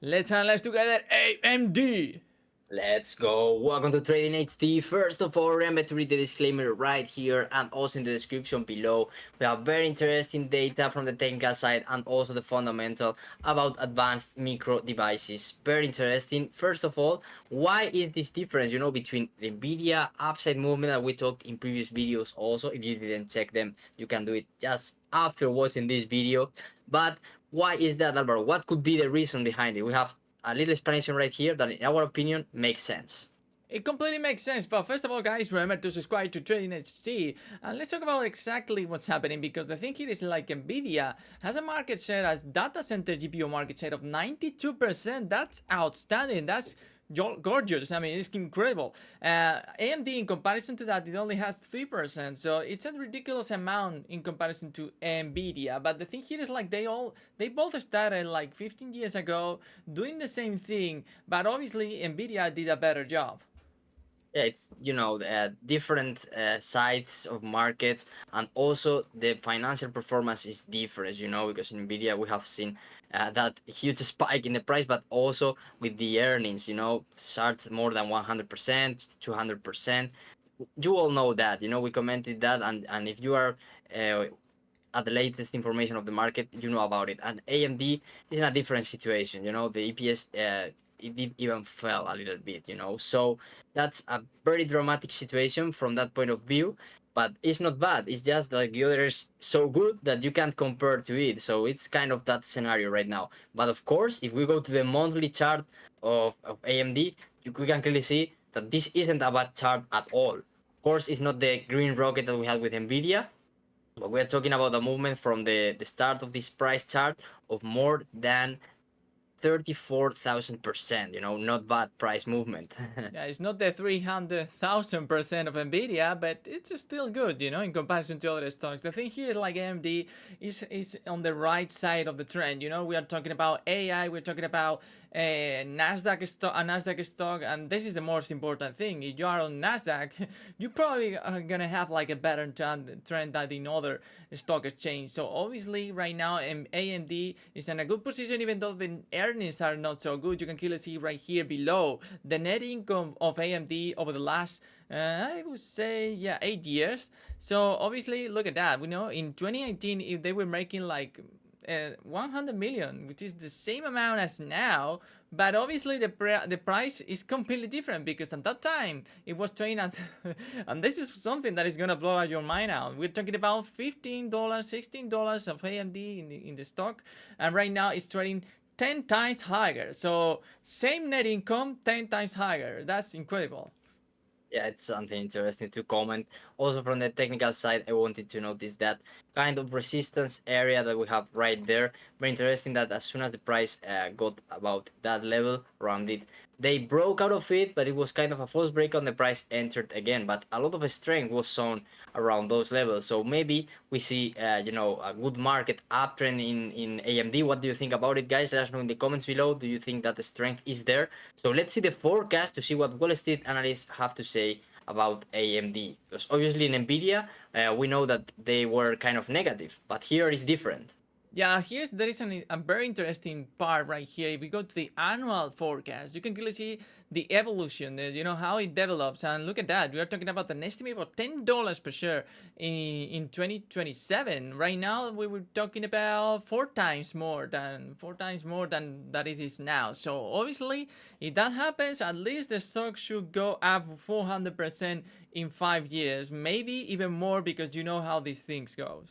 Let's analyze together AMD. Let's go. Welcome to Trading HD. First of all, remember to read the disclaimer right here and also in the description below. We have very interesting data from the technical side and also the fundamental about advanced micro devices. Very interesting. First of all, why is this difference, between the NVIDIA upside movement that we talked in previous videos also. If you didn't check them, you can do it just after watching this video. But why is that, Albert? What could be the reason behind it? We have a little explanation right here that, in our opinion, makes sense. It completely makes sense, but first of all, guys, remember to subscribe to Trading HC, and let's talk about exactly what's happening, because the thing here is like NVIDIA has a market share as data center GPU market share of 92%. That's outstanding. That's gorgeous. I mean, it's incredible. AMD, in comparison to that, it only has 3%, so it's a ridiculous amount in comparison to NVIDIA. But the thing here is like they both started like 15 years ago doing the same thing, but obviously NVIDIA did a better job. Yeah, it's different sides of markets, and also the financial performance is different. Because in Nvidia we have seen that huge spike in the price, but also with the earnings. Starts more than 100%, 200%. You all know that. We commented that, and if you are uh, at the latest information of the market, you know about it. And AMD is in a different situation. The EPS it did even fell a little bit. So that's a very dramatic situation from that point of view. But it's not bad. It's just like the other is so good that you can't compare to it. So it's kind of that scenario right now. But of course, if we go to the monthly chart of AMD, we can clearly see that this isn't a bad chart at all. Of course, it's not the green rocket that we had with NVIDIA, but we're talking about a movement from the start of this price chart of more than 34,000%. Not bad price movement. Yeah, it's not the 300,000% of Nvidia, but it's still good, in comparison to other stocks. The thing here is like AMD is on the right side of the trend. We are talking about AI, we're talking about a Nasdaq stock, and this is the most important thing. If you are on Nasdaq, you probably are gonna have like a better trend than in other stock exchange. So obviously, right now, AMD is in a good position, even though the earnings are not so good. You can clearly see right here below the net income of AMD over the last I would say, yeah, 8 years. So obviously, look at that. We know in 2019, if they were making like 100 million, which is the same amount as now, but obviously the price is completely different, because at that time it was trading at and this is something that is gonna blow out your mind out. We're talking about $15, $16 of AMD in the stock, and right now it's trading 10 times higher. So same net income, 10 times higher. That's incredible. Yeah, it's something interesting to comment. Also, from the technical side, I wanted to notice that kind of resistance area that we have right there. Very interesting that as soon as the price got about that level around it, they broke out of it, but it was kind of a false break on the price entered again. But a lot of strength was shown around those levels. So maybe we see, a good market uptrend in AMD. What do you think about it, guys? Let us know in the comments below. Do you think that the strength is there? So let's see the forecast to see what Wall Street analysts have to say about AMD. Because obviously in NVIDIA, we know that they were kind of negative, but here is different. Yeah, there is a very interesting part right here. If we go to the annual forecast, you can clearly see the evolution, how it develops. And look at that. We are talking about an estimate of $10 per share in 2027. Right now, we were talking about four times more than that it is now. So obviously, if that happens, at least the stock should go up 400% in 5 years, maybe even more, because you know how these things goes.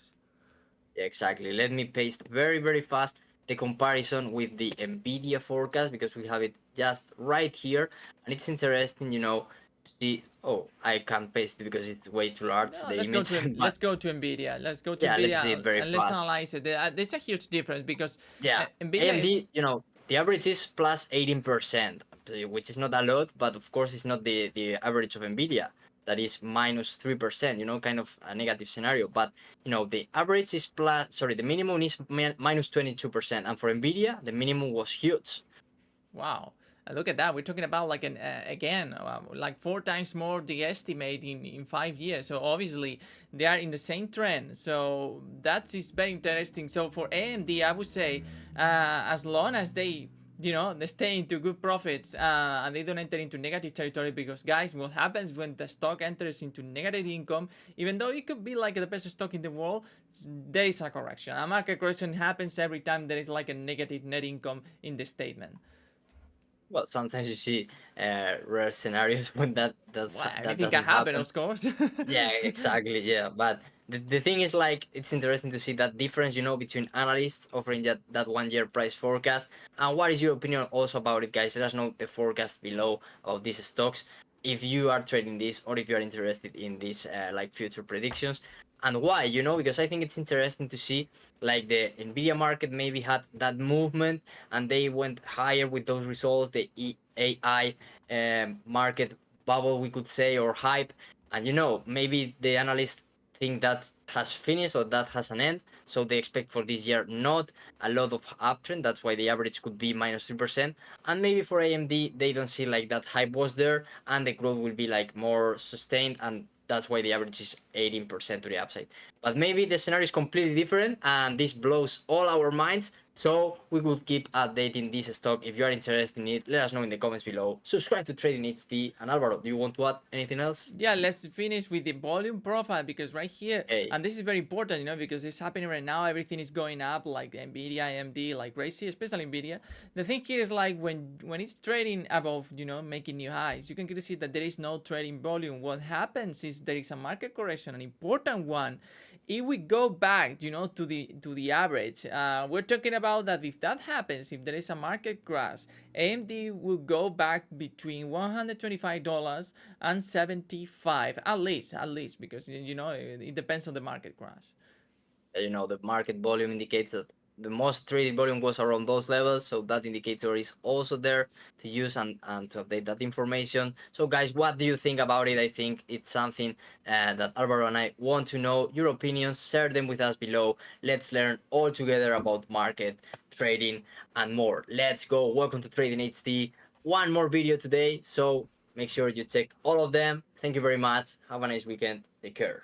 Yeah, exactly. Let me paste very, very fast the comparison with the NVIDIA forecast because we have it just right here. And it's interesting, to see. Oh, I can't paste it because it's way too large, No, the image. But let's go to Nvidia. Let's go to yeah, let's see it Nvidia very and let's fast. analyze it. There's a huge difference, because Yeah, Nvidia is AMD, the average is plus 18%, which is not a lot, but of course it's not the average of NVIDIA that is minus 3%, kind of a negative scenario. But, the average is the minimum is minus 22%. And for NVIDIA, the minimum was huge. wow. Look at that. We're talking about like like four times more the estimate in 5 years. So obviously they are in the same trend. So that is very interesting. So for AMD, I would say, as long as they they stay into good profits, and they don't enter into negative territory. Because guys, what happens when the stock enters into negative income, even though it could be like the best stock in the world, there is a correction. A market correction happens every time there is like a negative net income in the statement. Well, sometimes you see rare scenarios when Well, that anything can doesn't happen, happen. of course. Yeah, exactly. Yeah, but the thing is, like, it's interesting to see that difference, between analysts offering that 1 year price forecast. And what is your opinion also about it, guys? Let us know the forecast below of these stocks if you are trading this or if you are interested in these like future predictions, and why. Because I think it's interesting to see like the Nvidia market maybe had that movement and they went higher with those results. The AI market bubble, we could say, or hype, and maybe the analysts think that has finished or that has an end. So they expect for this year not a lot of uptrend. That's why the average could be -3%. And maybe for AMD, they don't see like that hype was there and the growth will be like more sustained. And that's why the average is 18% to the upside. But maybe the scenario is completely different and this blows all our minds. So we will keep updating this stock. If you are interested in it, let us know in the comments below. Subscribe to Trading HT. And Alvaro, do you want to add anything else? Yeah, let's finish with the volume profile, because right here, Hey, and this is very important, because it's happening right now. Everything is going up, like NVIDIA, AMD, like crazy, especially NVIDIA. The thing here is like when it's trading above, making new highs, you can clearly see that there is no trading volume. What happens is there is a market correction, an important one. If we go back, to the average, we're talking about that. If that happens, if there is a market crash, AMD will go back between $125 and 75, at least, because it depends on the market crash. the market volume indicates that the most traded volume was around those levels. So that indicator is also there to use and to update that information. So guys, what do you think about it? I think it's something that Alvaro and I want to know. Your opinions, share them with us below. Let's learn all together about market, trading, and more. Let's go. Welcome to Trading HD. One more video today. So make sure you check all of them. Thank you very much. Have a nice weekend. Take care.